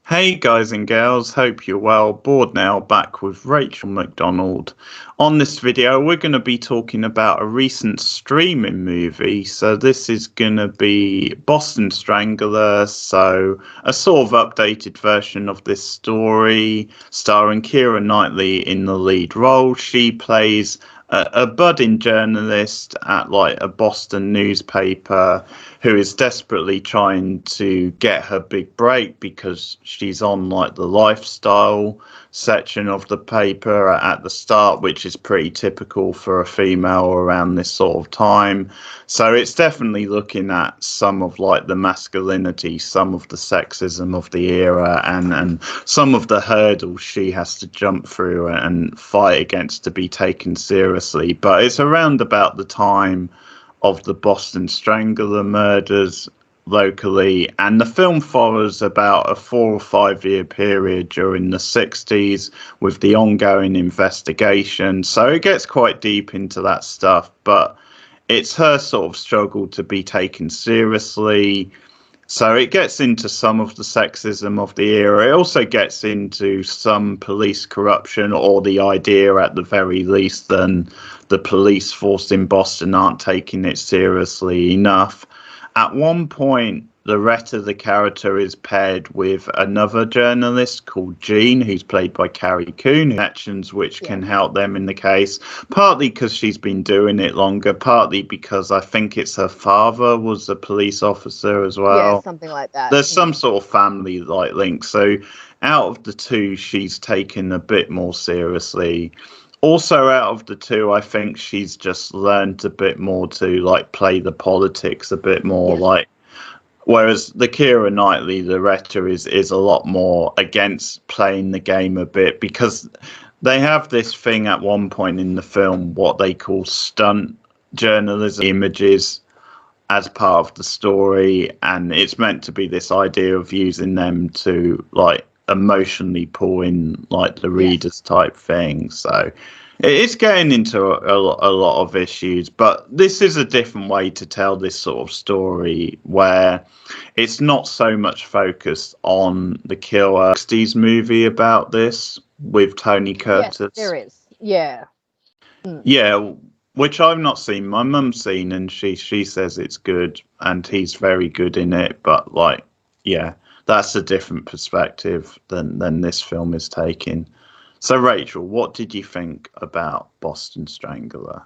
Hey guys and girls, hope you're well. Bored now, back with Rachel McDonald. On this video, we're going to be talking about a recent streaming movie. So this is going to be Boston Strangler, so a sort of updated version of this story, starring Keira Knightley in the lead role. She plays a budding journalist at like a Boston newspaper who is desperately trying to get her big break because she's on like the lifestyle section of the paper at the start, which is pretty typical for a female around this sort of time. So it's definitely looking at some of like the masculinity, some of the sexism of the era, and some of the hurdles she has to jump through and fight against to be taken seriously. But it's around about the time of the Boston Strangler murders locally, and the film follows about a 4 or 5 year period during the 60s with the ongoing investigation. So it gets quite deep into that stuff, but it's her sort of struggle to be taken seriously. So it gets into some of the sexism of the era. It also gets into some police corruption, or the idea at the very least that the police force in Boston aren't taking it seriously enough. At one point, Loretta, the character, is paired with another journalist called Jean, who's played by Carrie Coon, connections which can help them in the case, partly because she's been doing it longer, partly because I think it's her father was a police officer as well. Yeah, something like that. There's some sort of family like link. So out of the two, she's taken a bit more seriously. Also, out of the two, I think she's just learned a bit more to like play the politics a bit more, like. Whereas the Keira Knightley, the Loretta, is a lot more against playing the game a bit, because they have this thing at one point in the film, what they call stunt journalism, images as part of the story, and it's meant to be this idea of using them to like emotionally pull in like the readers type thing. So it's getting into a lot of issues, but this is a different way to tell this sort of story, where it's not so much focused on the killer. 60s movie about this with Tony Curtis. Yes, there is. Yeah. Yeah, which I've not seen. My mum's seen, and she says it's good, and he's very good in it. But like, yeah, that's a different perspective than this film is taking. So, Rachel, what did you think about Boston Strangler?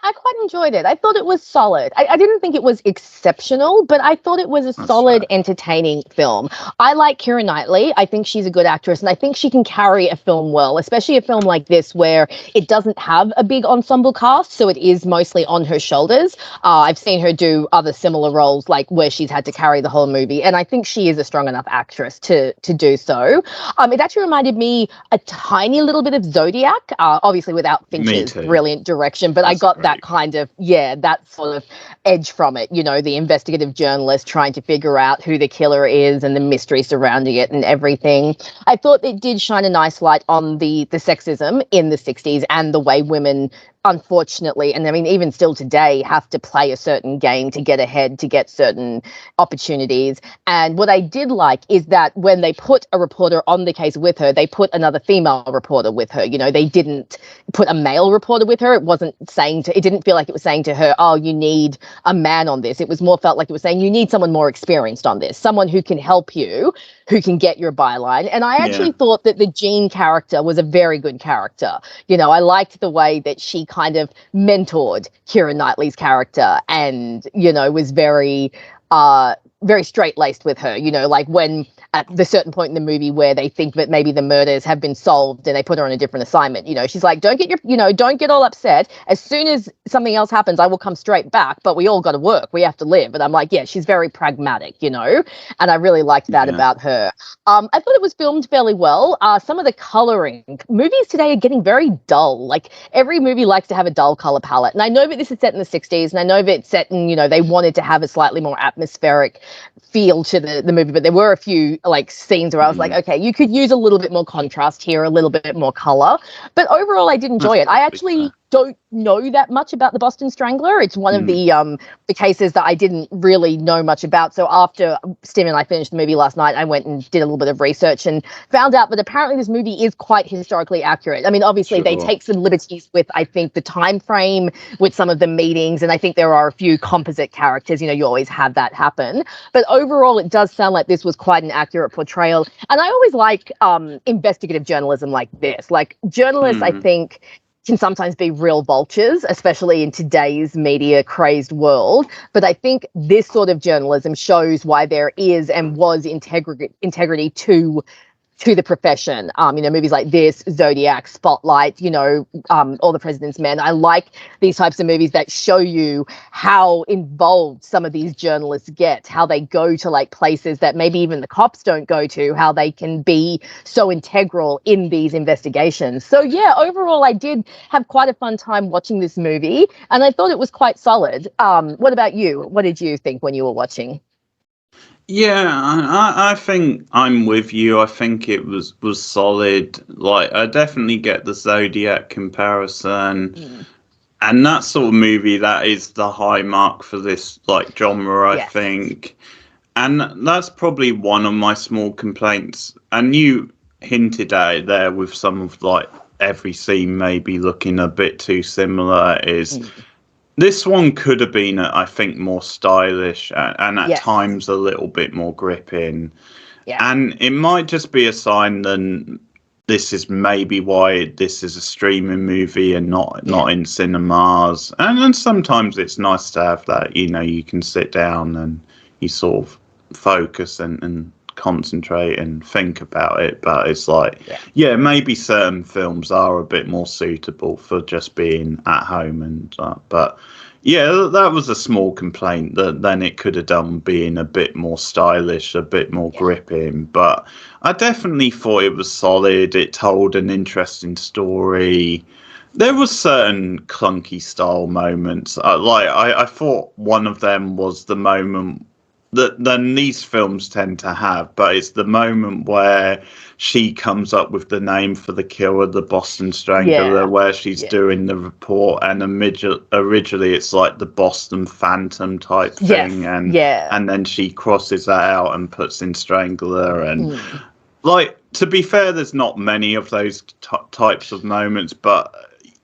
I quite enjoyed it. I thought it was solid. I didn't think it was exceptional, but I thought it was a solid, entertaining film. I like Keira Knightley. I think she's a good actress, and I think she can carry a film well, especially a film like this where it doesn't have a big ensemble cast, so it is mostly on her shoulders. I've seen her do other similar roles, like where she's had to carry the whole movie, and I think she is a strong enough actress to do so. It actually reminded me a tiny little bit of Zodiac, obviously without Fincher's brilliant direction, but I got that kind of, that sort of edge from it, you know, the investigative journalist trying to figure out who the killer is and the mystery surrounding it and everything. I thought it did shine a nice light on the sexism in the 60s and the way women, unfortunately, and I mean, even still today, have to play a certain game to get ahead, to get certain opportunities. And what I did like is that when they put a reporter on the case with her, they put another female reporter with her. You know, they didn't put a male reporter with her. It didn't feel like it was saying to her, oh, you need a man on this. It was more felt like it was saying you need someone more experienced on this, someone who can help you, who can get your byline. And I actually thought that the Jean character was a very good character. You know, I liked the way that she kind of mentored Keira Knightley's character and, you know, was very straight-laced with her, you know, like when at the certain point in the movie where they think that maybe the murders have been solved and they put her on a different assignment, you know, she's like, don't get all upset. As soon as something else happens, I will come straight back, but we all got to work. We have to live. And I'm like, yeah, she's very pragmatic, you know, and I really liked that about her. I thought it was filmed fairly well. Some of the coloring, movies today are getting very dull. Like every movie likes to have a dull color palette. And I know that this is set in the 60s, and I know that it's set in, you know, they wanted to have a slightly more atmospheric feel to the movie, but there were a few like scenes where I was like, okay, you could use a little bit more contrast here, a little bit more color. But overall, I did enjoy it. I actually don't know that much about the Boston Strangler. It's one of the cases that I didn't really know much about. So after Steve and I finished the movie last night, I went and did a little bit of research and found out that apparently this movie is quite historically accurate. I mean, obviously they take some liberties with, I think, the time frame with some of the meetings, and I think there are a few composite characters. You know, you always have that happen. But overall, it does sound like this was quite an accurate portrayal. And I always like investigative journalism like this. Like journalists, I think, can sometimes be real vultures, especially in today's media crazed world. But I think this sort of journalism shows why there is and was integrity to the profession. You know, movies like this, Zodiac, Spotlight, you know, All the President's Men. I like these types of movies that show you how involved some of these journalists get, how they go to like places that maybe even the cops don't go to, how they can be so integral in these investigations. So yeah, overall, I did have quite a fun time watching this movie, and I thought it was quite solid. What about you? What did you think when you were watching? Yeah, I think I'm with you. I think it was solid. Like, I definitely get the Zodiac comparison, and that sort of movie, that is the high mark for this like genre, I think. And that's probably one of my small complaints. And you hinted at it there with some of like every scene maybe looking a bit too similar. This one could have been, I think, more stylish and at times a little bit more gripping. Yeah. And it might just be a sign that this is maybe why this is a streaming movie and not in cinemas. And sometimes it's nice to have that, you know, you can sit down and you sort of focus and concentrate and think about it. But it's like, maybe certain films are a bit more suitable for just being at home and but yeah, that was a small complaint, that then it could have done being a bit more stylish, a bit more gripping. But I definitely thought it was solid. It told an interesting story. There was certain clunky style moments. I thought one of them was the moment that these films tend to have, but it's the moment where she comes up with the name for the killer, the Boston Strangler, where she's doing the report, and originally it's like the Boston Phantom type thing, and then she crosses that out and puts in Strangler, and like, to be fair, there's not many of those types of moments, but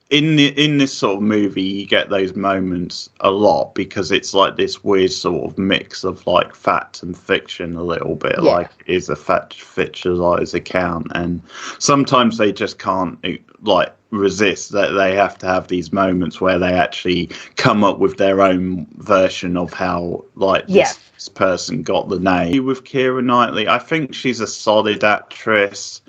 in this sort of movie, you get those moments a lot because it's like this weird sort of mix of like fact and fiction a little bit, like is a fictionalized account, and sometimes they just can't like resist that they have to have these moments where they actually come up with their own version of how like this person got the name. With Keira Knightley, I think she's a solid actress.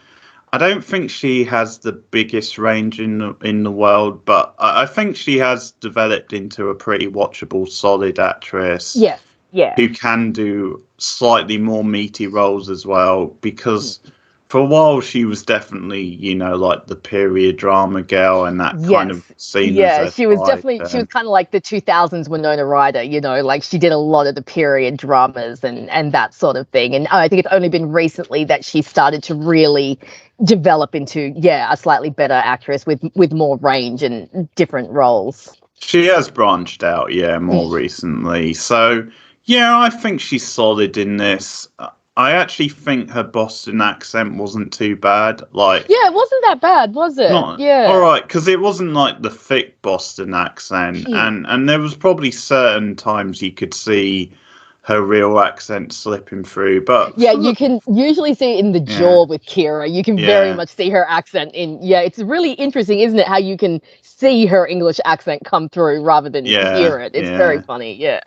I don't think she has the biggest range in the world, but I think she has developed into a pretty watchable, solid actress. Who can do slightly more meaty roles as well, because for a while she was definitely, you know, like the period drama girl and that kind of scene. Yeah, she was definitely, she was kind of like the 2000s Winona Ryder, you know, like she did a lot of the period dramas and that sort of thing. And I think it's only been recently that she started to really develop into, a slightly better actress with more range and different roles. She has branched out, more recently. So, I think she's solid in this. I actually think her Boston accent wasn't too bad. Like, it wasn't that bad, was it? All right, because it wasn't like the thick Boston accent, and there was probably certain times you could see her real accent slipping through. But you can usually see it in the jaw with Keira. You can very much see her accent in. It's really interesting, isn't it? How you can see her English accent come through rather than hear it. It's very funny.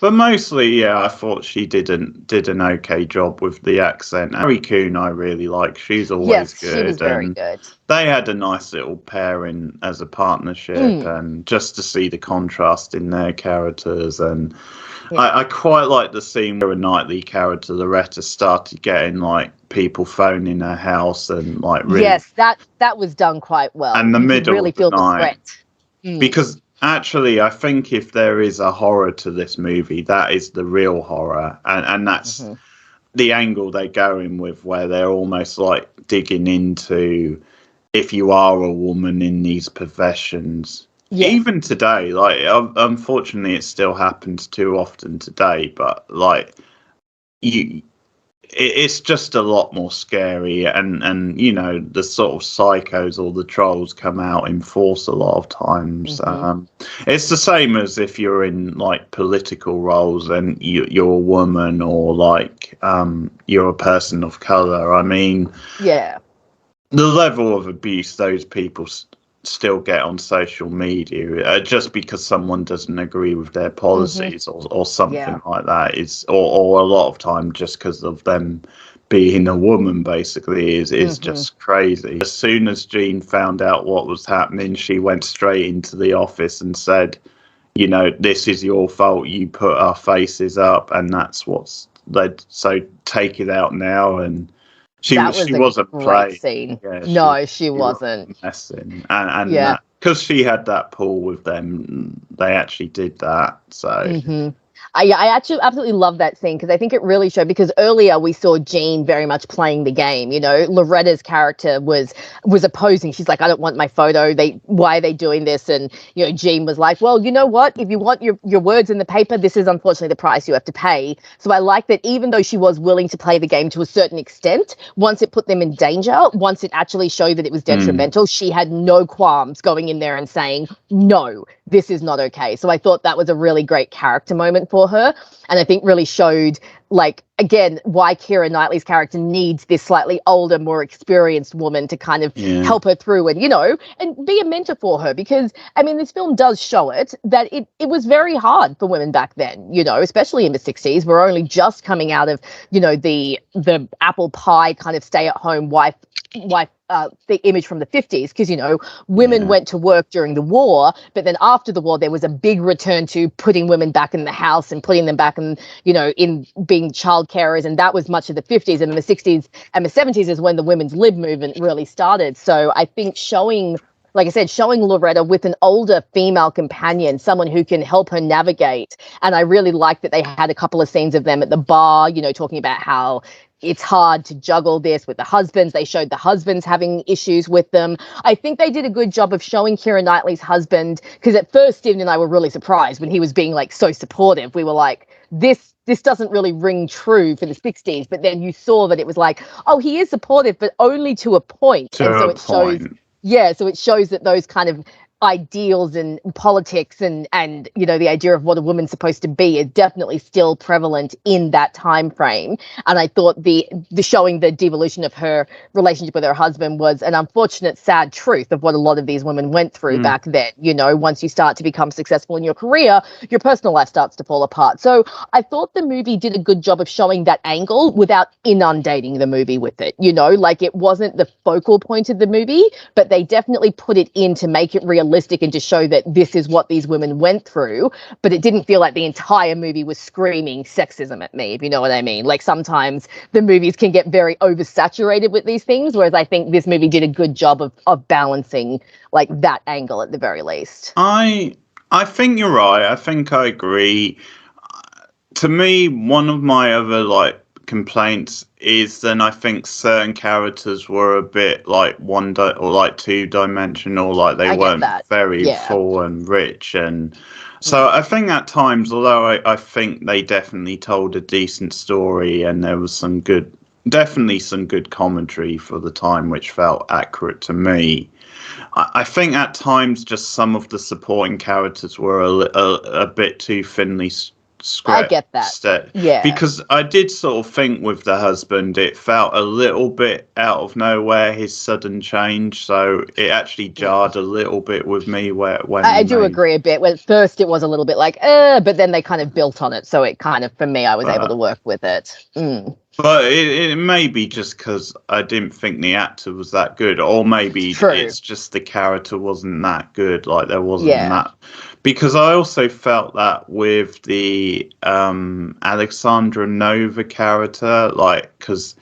But mostly, I thought she did an okay job with the accent. Harry Coon, I really like. She's always good. She was very good. They had a nice little pairing as a partnership, and just to see the contrast in their characters. And I quite like the scene where a Knightley character, Loretta, started getting like people phoning her house and like really. Yes, that was done quite well. And the middle really feel the threat. Because actually, I think if there is a horror to this movie, that is the real horror. And that's the angle they're going with, where they're almost like digging into, if you are a woman in these professions, Yeah. even today, like unfortunately, it still happens too often today. But like you, it's just a lot more scary, and you know the sort of psychos or the trolls come out in force a lot of times. It's the same as if you're in like political roles and you're a woman or like you're a person of color. I mean, Yeah. the level of abuse those people still get on social media just because someone doesn't agree with their policies or something like that is, or a lot of time just because of them being a woman basically is just crazy. As soon as Jean found out what was happening, she went straight into the office and said, you know, this is your fault, you put our faces up and that's what's led, so take it out now. And That was she a wasn't great playing. scene. Yeah, No, she she wasn't. messing, and Yeah. because she had that pull with them, they actually did that. So I actually absolutely love that scene because I think it really showed, because earlier we saw Jean very much playing the game. You know, Loretta's character was opposing. She's like, I don't want my photo. Why are they doing this? And you know, Jean was like, well, you know what? If you want your words in the paper, this is unfortunately the price you have to pay. So I like that even though she was willing to play the game to a certain extent, once it put them in danger, once it actually showed that it was detrimental, she had no qualms going in there and saying, no, this is not okay. So I thought that was a really great character moment for her. And I think really showed, like, again, why Keira Knightley's character needs this slightly older, more experienced woman to kind of help her through and, you know, and be a mentor for her. Because, I mean, this film does show it, that it was very hard for women back then, you know, especially in the 60s. We're only just coming out of, you know, the apple pie kind of stay-at-home wife the image from the 50s, because you know women went to work during the war, but then after the war there was a big return to putting women back in the house and putting them back in, you know, in being child carers, and that was much of the 50s. And in the 60s and the 70s is when the women's lib movement really started. So I think showing, like I said, showing Loretta with an older female companion, someone who can help her navigate. And I really like that they had a couple of scenes of them at the bar, you know, talking about how it's hard to juggle this with the husbands. They showed the husbands having issues with them. I think they did a good job of showing Keira Knightley's husband, because at first Stephen and I were really surprised when he was being like so supportive. We were like, this doesn't really ring true for the 60s. But then you saw that it was like, oh, he is supportive, but only to a point. And so it shows, so it shows that those kind of ideals and politics and you know, the idea of what a woman's supposed to be is definitely still prevalent in that time frame. And I thought the showing the devolution of her relationship with her husband was an unfortunate, sad truth of what a lot of these women went through back then. You know, once you start to become successful in your career, your personal life starts to fall apart. So I thought the movie did a good job of showing that angle without inundating the movie with it. You know, like it wasn't the focal point of the movie, but they definitely put it in to make it realistic and to show that this is what these women went through. But it didn't feel like the entire movie was screaming sexism at me, if you know what I mean. Like sometimes the movies can get very oversaturated with these things, whereas I think this movie did a good job of balancing like that angle at the very least. I think you're right. I think I agree. To me, one of my other like complaints is then I think certain characters were a bit like or like two-dimensional, like they weren't very full and rich. And so I think at times, although I think they definitely told a decent story and there was definitely some good commentary for the time which felt accurate to me, I think at times just some of the supporting characters were a bit too thinly I get that. Yeah. Because I did sort of think with the husband, it felt a little bit out of nowhere, his sudden change. So it actually jarred a little bit with me when I do agree a bit. When at first it was a little bit like, but then they kind of built on it. So it kind of, for me, I was able to work with it. But it may be just because I didn't think the actor was that good, or maybe it's just the character wasn't that good. Like there wasn't that, because I also felt that with the Alexandra Nova character, like because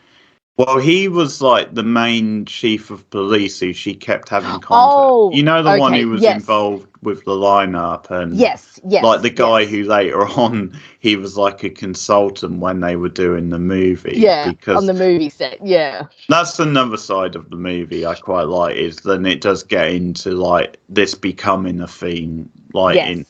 Well, he was like the main chief of police who she kept having contact. Oh, You know, the one okay, who was yes. involved with the lineup, and Yes, like the guy yes. who later on he was like a consultant when they were doing the movie. Yeah, on Because the movie set, yeah. that's another side of the movie I quite like, is then it does get into like this becoming a theme, like Yes. in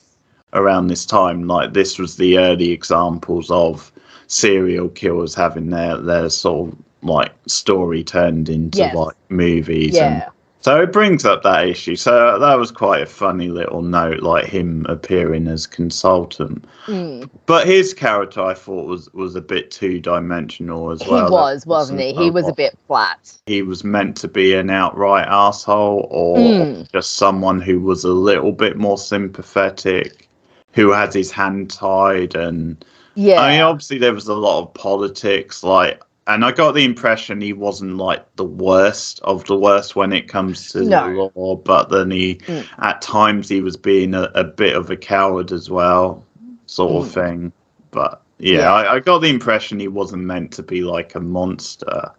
around this time. Like this was the early examples of serial killers having their sort of like story turned into Yes. like movies, and Yeah. so it brings up that issue. So that was quite a funny little note, like him appearing as consultant. Mm. But his character, I thought, was a bit two-dimensional as He well. was, wasn't he? He was a bit flat. He was meant to be an outright asshole, or Mm. just someone who was a little bit more sympathetic, who had his hand tied. And Yeah. I mean, obviously there was a lot of politics, like, and I got the impression he wasn't like the worst of the worst when it comes to the law, but then at times he was being a bit of a coward as well, sort of thing. But yeah. I got the impression he wasn't meant to be like a monster.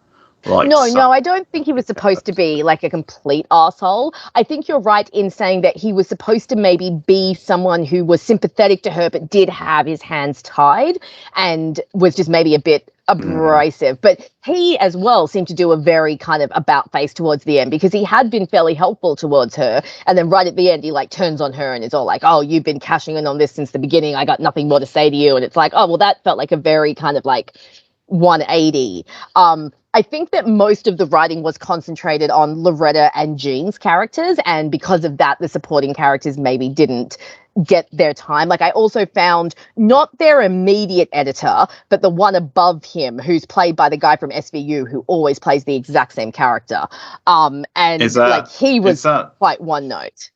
Like no, I don't think he was supposed to be like a complete asshole. I think you're right in saying that he was supposed to maybe be someone who was sympathetic to her, but did have his hands tied and was just maybe a bit abrasive. But he as well seemed to do a very kind of about face towards the end, because he had been fairly helpful towards her. And then right at the end, he like turns on her and is all like, oh, you've been cashing in on this since the beginning. I got nothing more to say to you. And it's like, oh, well, that felt like a very kind of like 180. I think that most of the writing was concentrated on Loretta and Jean's characters, and because of that, the supporting characters maybe didn't get their time. Like, I also found not their immediate editor, but the one above him, who's played by the guy from SVU, who always plays the exact same character. And he was quite one note.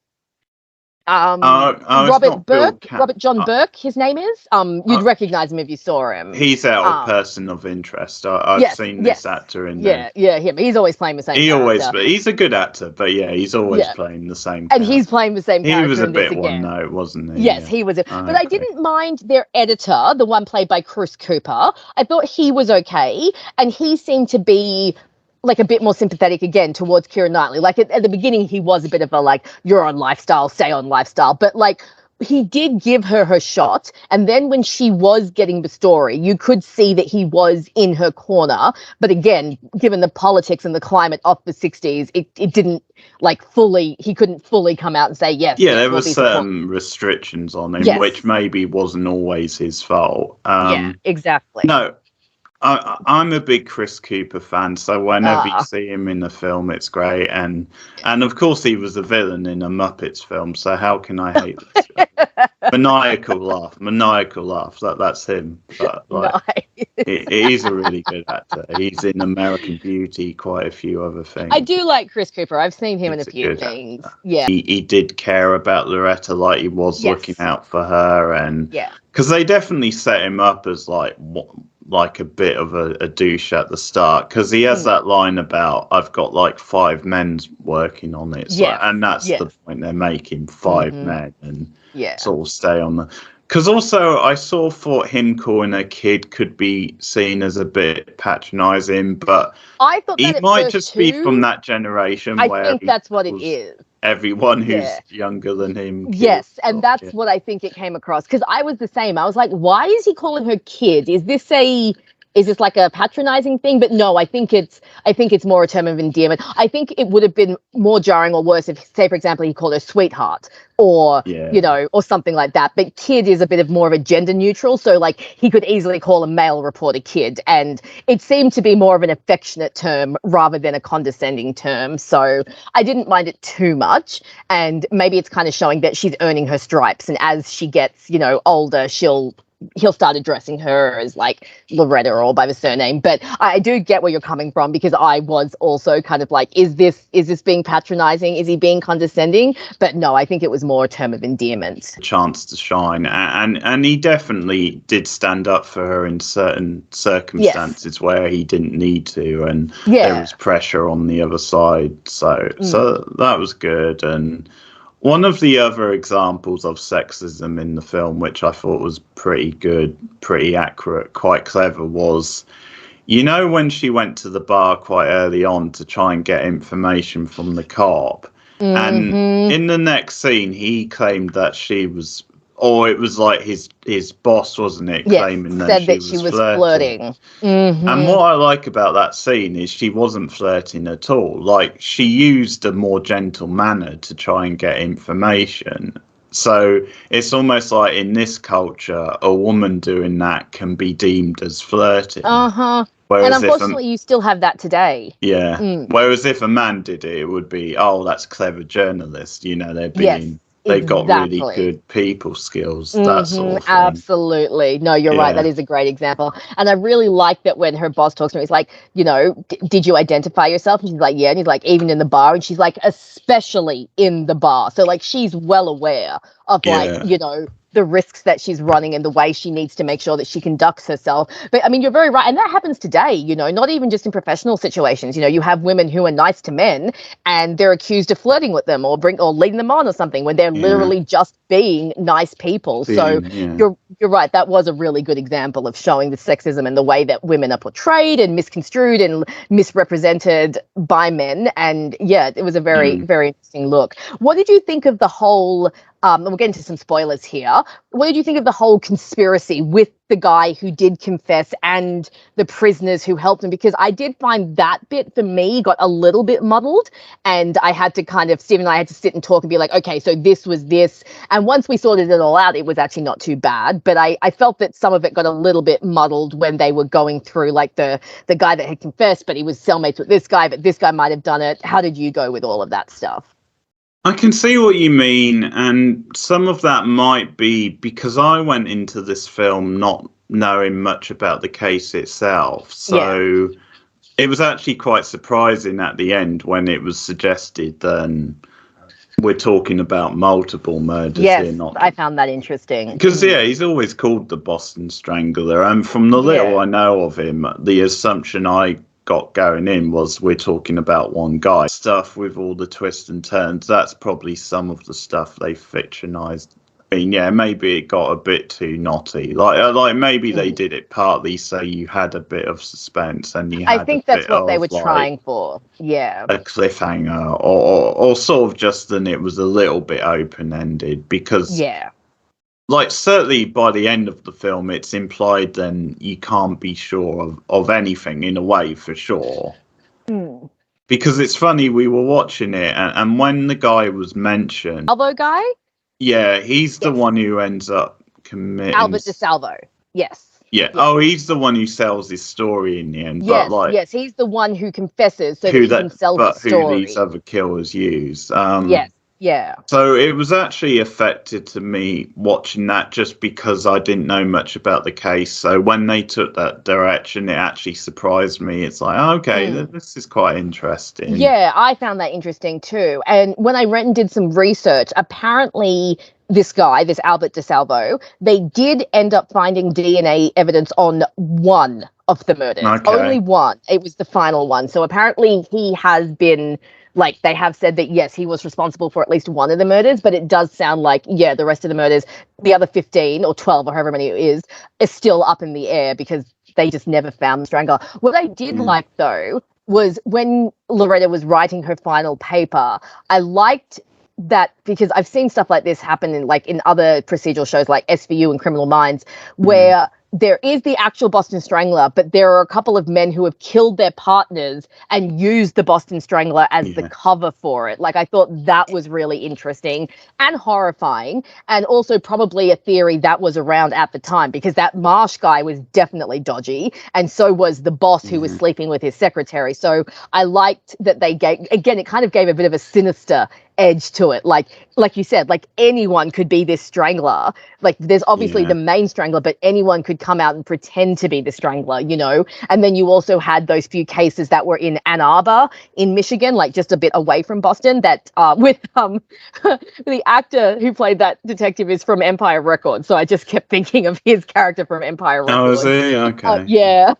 Robert John Burke, his name is. You'd recognize him if you saw him. He's our person of interest. I've seen this actor in there. Yeah, him. He's always playing the same character. He's a good actor, but yeah, he's always playing the same character. And he's playing the same character. He was a bit one note, wasn't he? Yes, he was. But I didn't mind their editor, the one played by Chris Cooper. I thought he was okay, and he seemed to be like a bit more sympathetic again towards Keira Knightley. Like at the beginning, he was a bit of a like, you're on lifestyle, stay on lifestyle. But like, he did give her shot. And then when she was getting the story, you could see that he was in her corner. But again, given the politics and the climate of the 60s, it didn't like he couldn't fully come out and say, yes. Yeah, there were certain restrictions on him, which maybe wasn't always his fault. Yeah, exactly. No. I'm a big Chris Cooper fan, so whenever you see him in a film, it's great. And of course, he was a villain in a Muppets film, so how can I hate this guy? Maniacal laugh. That's him. But like, he's a really good actor. He's in American Beauty, quite a few other things. I do like Chris Cooper. I've seen him in a few things. Actor. Yeah, he did care about Loretta, like he was looking out for her, and because they definitely set him up as like a bit of a douche at the start, because he has that line about, I've got like 5 men working on it, and that's the point they're making, 5 men, and sort of stay on the, because also I thought him calling a kid could be seen as a bit patronizing, but I thought he might just be from that generation. I think that's what it is. Everyone who's younger than him. Yes, and that's what I think it came across, because I was the same. I was like, why is he calling her kid? Is this like a patronizing thing? But no, I think it's more a term of endearment. I think it would have been more jarring or worse if, say, for example, he called her sweetheart or or something like that. But kid is a bit of more of a gender neutral, so like he could easily call a male reporter kid, and it seemed to be more of an affectionate term rather than a condescending term. So I didn't mind it too much, and maybe it's kind of showing that she's earning her stripes, and as she gets older, he'll start addressing her as like Loretta or by the surname. But I do get where you're coming from, because I was also kind of like, is this being patronizing? Is he being condescending? But no, I think it was more a term of endearment. Chance to shine, and he definitely did stand up for her in certain circumstances where he didn't need to, and there was pressure on the other side. So that was good. And one of the other examples of sexism in the film, which I thought was pretty good, pretty accurate, quite clever, was You know, when she went to the bar quite early on to try and get information from the cop, and in the next scene, he claimed that she was, or it was like his boss, wasn't it, Yes, claiming said that she she was was flirting. flirting. And what I like about that scene is she wasn't flirting at all. Like, she used a more gentle manner to try and get information. So it's almost like in this culture, a woman doing that can be deemed as flirting. And Whereas unfortunately, you still have that today. Whereas if a man did it, it would be, oh, that's clever journalist. You know, they've got really good people skills, that sort of thing. Absolutely. No, you're right. That is a great example. And I really like that when her boss talks to her, he's like, you know, did you identify yourself? And she's like, yeah. And he's like, even in the bar? And she's like, especially in the bar. So, like, she's well aware of, like, you know, the risks that she's running and the way she needs to make sure that she conducts herself. But I mean, you're very right. And that happens today, you know, not even just in professional situations. You know, you have women who are nice to men and they're accused of flirting with them or leading them on or something when they're literally just being nice people. So you're right. That was a really good example of showing the sexism and the way that women are portrayed and misconstrued and misrepresented by men. And yeah, it was a very, very interesting look. What did you think of the whole we'll get into some spoilers here. What did you think of the whole conspiracy with the guy who did confess and the prisoners who helped him? Because I did find that bit for me got a little bit muddled, and I had to kind of, Steve and I had to sit and talk and be like, okay, so this was this. And once we sorted it all out, it was actually not too bad. But I felt that some of it got a little bit muddled when they were going through, like, the guy that had confessed, but he was cellmates with this guy, but this guy might have done it. How did you go with all of that stuff? I can see what you mean, and some of that might be because I went into this film not knowing much about the case itself. So it was actually quite surprising at the end when it was suggested that we're talking about multiple murders here. Not, I found that interesting. Because, he's always called the Boston Strangler, and from the little I know of him, the assumption I got going in was we're talking about one guy. Stuff with all the twists and turns, that's probably some of the stuff they fictionized. I mean, maybe it got a bit too knotty. Like maybe they did it partly so you had a bit of suspense and you had I think that's what they were trying for. Yeah. A cliffhanger or sort of just then it was a little bit open-ended because like, certainly by the end of the film, it's implied then you can't be sure of anything in a way, for sure. Because it's funny, we were watching it, and when the guy was mentioned... Salvo guy? Yeah, he's the one who ends up committing... Albert DeSalvo, yes. Yeah. Oh, he's the one who sells his story in the end. Yes, but, like, yes, he's the one who confesses so that he can sell the story. But who these other killers use. Yes. Yeah. So it was actually affected to me watching that just because I didn't know much about the case. So when they took that direction, it actually surprised me. It's like, okay, this is quite interesting. Yeah, I found that interesting too. And when I went and did some research, apparently this guy, this Albert DeSalvo, they did end up finding DNA evidence on one of the murders. Okay. Only one. It was the final one. So apparently he has been... Like, they have said that, yes, he was responsible for at least one of the murders, but it does sound like, the rest of the murders, the other 15 or 12 or however many it is still up in the air because they just never found the strangler. What I did like, though, was when Loretta was writing her final paper, I liked that because I've seen stuff like this happen in other procedural shows like SVU and Criminal Minds, where there is the actual Boston Strangler, but there are a couple of men who have killed their partners and used the Boston Strangler as the cover for it. Like, I thought that was really interesting and horrifying, and also probably a theory that was around at the time, because that Marsh guy was definitely dodgy, and so was the boss who was sleeping with his secretary. So I liked that they gave, again, it kind of gave a bit of a sinister edge to it. Like you said, like, anyone could be this strangler. Like, there's obviously the main strangler, but anyone could come out and pretend to be the strangler, you know? And then you also had those few cases that were in Ann Arbor in Michigan, like just a bit away from Boston, that with the actor who played that detective is from Empire Records. So I just kept thinking of his character from Empire Records. Oh, is he? Okay.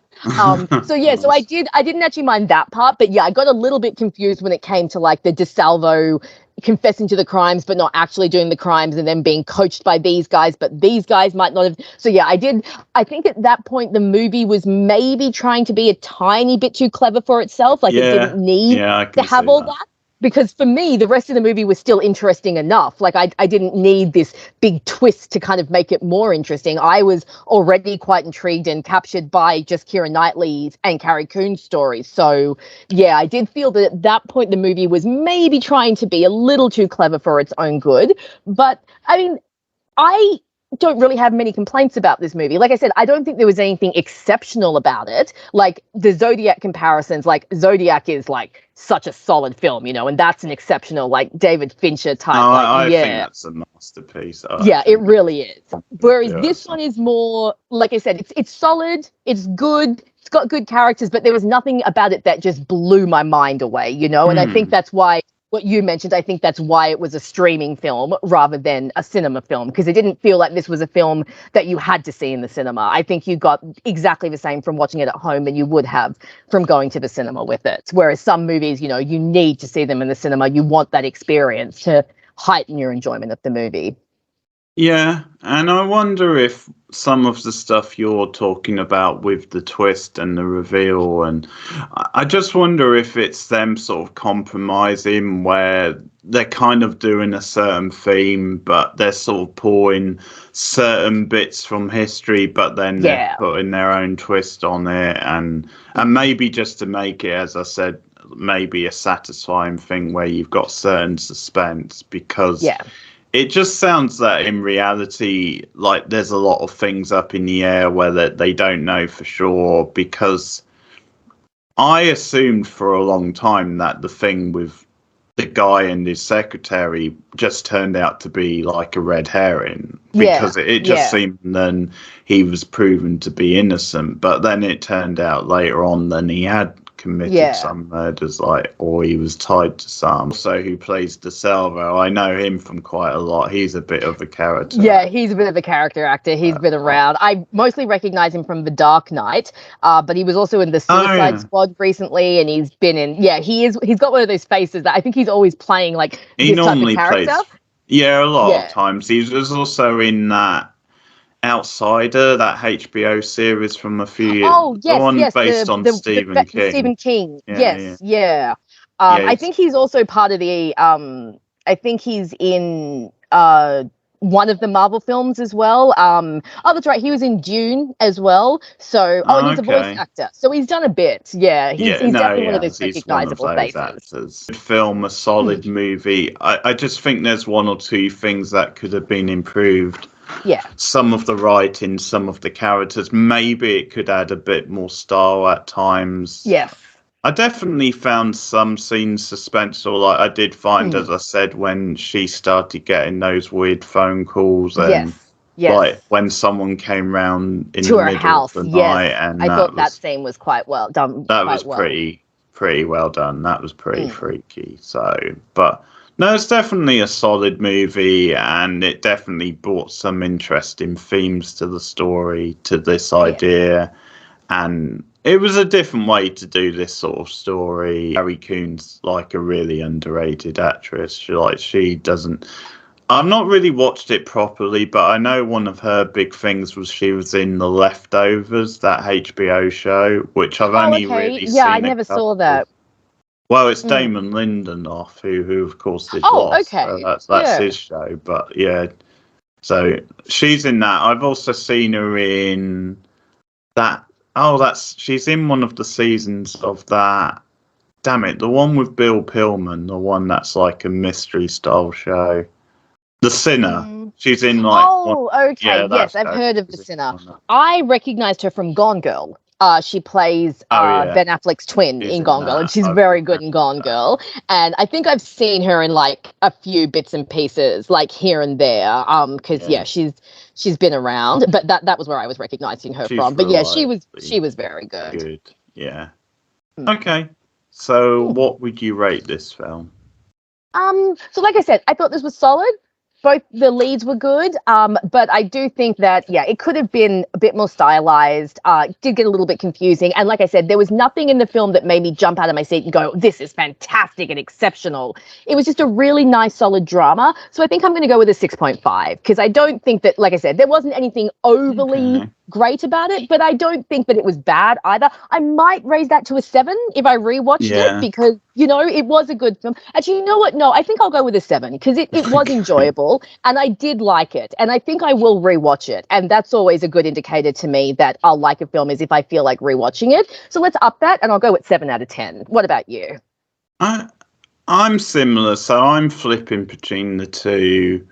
So I didn't actually mind that part, but I got a little bit confused when it came to like the DeSalvo confessing to the crimes but not actually doing the crimes, and then being coached by these guys, but these guys might not have. So yeah, I think at that point the movie was maybe trying to be a tiny bit too clever for itself. Like it didn't need to have all that. Because for me, the rest of the movie was still interesting enough. Like I didn't need this big twist to kind of make it more interesting. I was already quite intrigued and captured by just Keira Knightley's and Carrie Coon's stories. So yeah, I did feel that at that point the movie was maybe trying to be a little too clever for its own good. But I mean, I don't really have many complaints about this movie. Like I said, I don't think there was anything exceptional about it. Like the Zodiac comparisons, like Zodiac is like such a solid film, and that's an exceptional, like David Fincher type. No, I think that's a masterpiece. It really is. Whereas this one is more, like I said, it's solid, it's good, it's got good characters, but there was nothing about it that just blew my mind away, and I think that's why what you mentioned, I think that's why it was a streaming film rather than a cinema film, because it didn't feel like this was a film that you had to see in the cinema. I think you got exactly the same from watching it at home than you would have from going to the cinema with it. Whereas some movies, you need to see them in the cinema. You want that experience to heighten your enjoyment of the movie. Yeah, and I wonder if some of the stuff you're talking about with the twist and the reveal, and I just wonder if it's them sort of compromising where they're kind of doing a certain theme, but they're sort of pulling certain bits from history, but then they're putting their own twist on it, and maybe just to make it, as I said, maybe a satisfying thing where you've got certain suspense, because it just sounds that in reality, like there's a lot of things up in the air where they don't know for sure, because I assumed for a long time that the thing with the guy and his secretary just turned out to be like a red herring, because it just seemed then he was proven to be innocent, but then it turned out later on that he had committed some murders, or he was tied to some. So who plays DeSalvo? I know him from quite a lot. He's a bit of a character. Yeah, he's a bit of a character actor. He's been around. I mostly recognize him from The Dark Knight, but he was also in the Suicide Squad recently, and he's been in. Yeah, he's got one of those faces that I think he's always playing like he this type of character. A lot of times. He was also in that Outsider, that HBO series from a few years. Oh, yes, the one based on Stephen King. Stephen King. I think he's also part of the. I think he's in one of the Marvel films as well. That's right. He was in Dune as well. So, he's a voice actor. So he's done a bit. Yeah, he's definitely one of those recognizable faces. Good film, a solid movie. I just think there's one or two things that could have been improved. Yeah. Some of the writing, some of the characters, maybe it could add a bit more style at times. Yes. I definitely found some scenes suspenseful. Like I did find, as I said, when she started getting those weird phone calls and like when someone came round in the middle house, of the night, and I thought that scene was quite well done. That was pretty well done. That was pretty freaky. So, but no, it's definitely a solid movie, and it definitely brought some interesting themes to the story, to this idea, and it was a different way to do this sort of story. Carrie Coon's like a really underrated actress. She doesn't. I've not really watched it properly, but I know one of her big things was she was in The Leftovers, that HBO show, which I've only really seen. Yeah, I never saw that. Well, it's Damon Lindelof, who of course did Lost. Okay. So that's his show. But yeah, so she's in that. I've also seen her in that. She's in one of the seasons of that. Damn it, the one with Bill Pillman, the one that's like a mystery style show. The Sinner. She's in like. Oh, okay. Yes, I've heard of The Sinner. I recognized her from Gone Girl. She plays Ben Affleck's twin in Gone Girl, and she's very good in Gone Girl. And I think I've seen her in like a few bits and pieces, like here and there. Because she's been around, but that was where I was recognizing her from. But yeah, she was very good. Good, yeah. Okay, so what would you rate this film? So like I said, I thought this was solid. both the leads were good, but I do think that, yeah, it could have been a bit more stylized. Did get a little bit confusing. And like I said, there was nothing in the film that made me jump out of my seat and go, this is fantastic and exceptional. It was just a really nice, solid drama. So I think I'm going to go with a 6.5 because I don't think that, like I said, there wasn't anything overly great about it, but I don't think that it was bad either. I might raise that to a 7 if I rewatched it because, you know, it was a good film. Actually, you know what? No, I think I'll go with a 7 because it was enjoyable and I did like it. And I think I will rewatch it. And that's always a good indicator to me that I'll like a film is if I feel like rewatching it. So let's up that and I'll go with 7 out of 10. What about you? I'm similar, so I'm flipping between the two.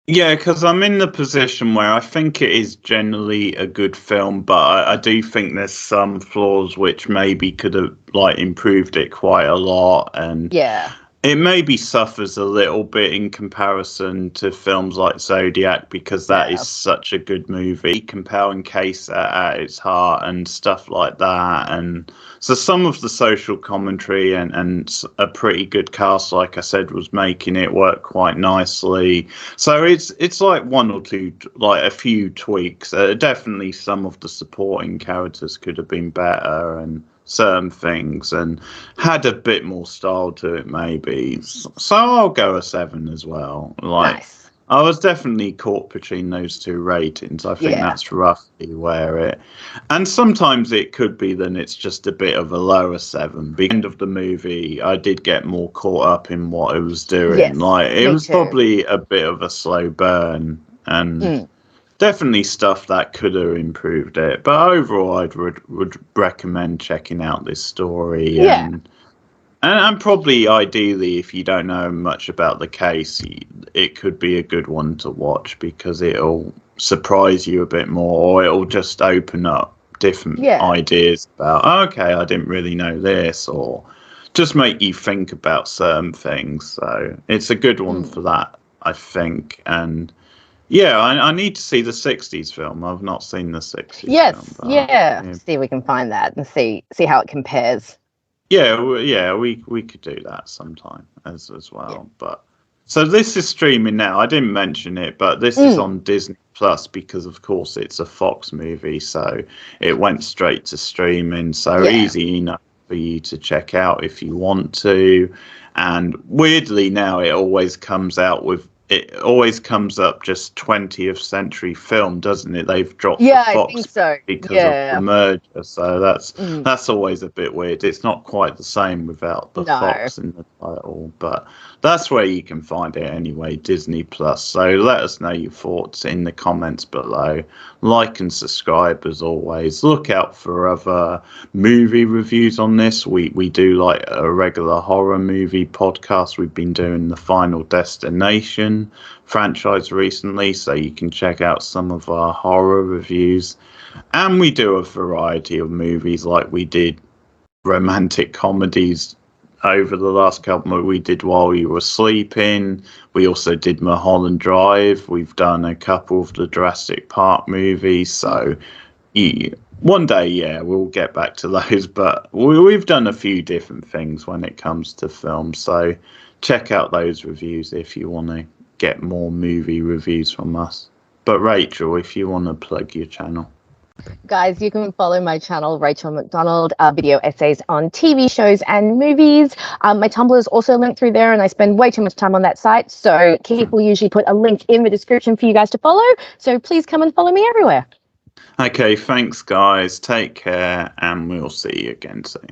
Yeah, because I'm in the position where I think it is generally a good film, but I do think there's some flaws which maybe could have like improved it quite a lot, and it maybe suffers a little bit in comparison to films like Zodiac because that is such a good movie, compelling case at its heart and stuff like that. And so some of the social commentary and a pretty good cast, like I said, was making it work quite nicely. So it's like one or two, like a few tweaks. Definitely some of the supporting characters could have been better and certain things and had a bit more style to it maybe. So I'll go a 7 as well. Nice. I was definitely caught between those two ratings. I think that's roughly where it, and sometimes it could be then it's just a bit of a lower 7. By the end of the movie I did get more caught up in what it was doing. Like it was probably a bit of a slow burn and definitely stuff that could have improved it, but overall, I would recommend checking out this story. And probably, ideally, if you don't know much about the case, it could be a good one to watch because it'll surprise you a bit more, or it'll just open up different ideas about, okay, I didn't really know this, or just make you think about certain things. So it's a good one for that, I think. And yeah, I need to see the 60s film. I've not seen the 60s film. See if we can find that and see how it compares. We could do that sometime as well. But so this is streaming now. I didn't mention it, but this is on Disney Plus because, of course, it's a Fox movie, so it went straight to streaming. So easy enough for you to check out if you want to. And weirdly, now it always comes out with. It always comes up just 20th century film, doesn't it? They've dropped the Fox I think so. Because of the merger, so that's always a bit weird. It's not quite the same without the Fox in the title, but that's where you can find it anyway, Disney Plus. So let us know your thoughts in the comments below. Like and subscribe as always. Look out for other movie reviews on this. We do like a regular horror movie podcast. We've been doing the Final Destination franchise recently, so you can check out some of our horror reviews. And we do a variety of movies, like we did romantic comedies over the last couple. We did While You Were Sleeping. We also did Mulholland Drive. We've done a couple of the Jurassic Park movies. So one day, we'll get back to those. But we've done a few different things when it comes to film. So check out those reviews if you want to get more movie reviews from us. But Rachel, if you want to plug your channel. Guys, you can follow my channel, Rachel McDonald, video essays on TV shows and movies. My Tumblr is also linked through there, and I spend way too much time on that site. So Keith will usually put a link in the description for you guys to follow. So please come and follow me everywhere. Okay, thanks, guys. Take care, and we'll see you again soon.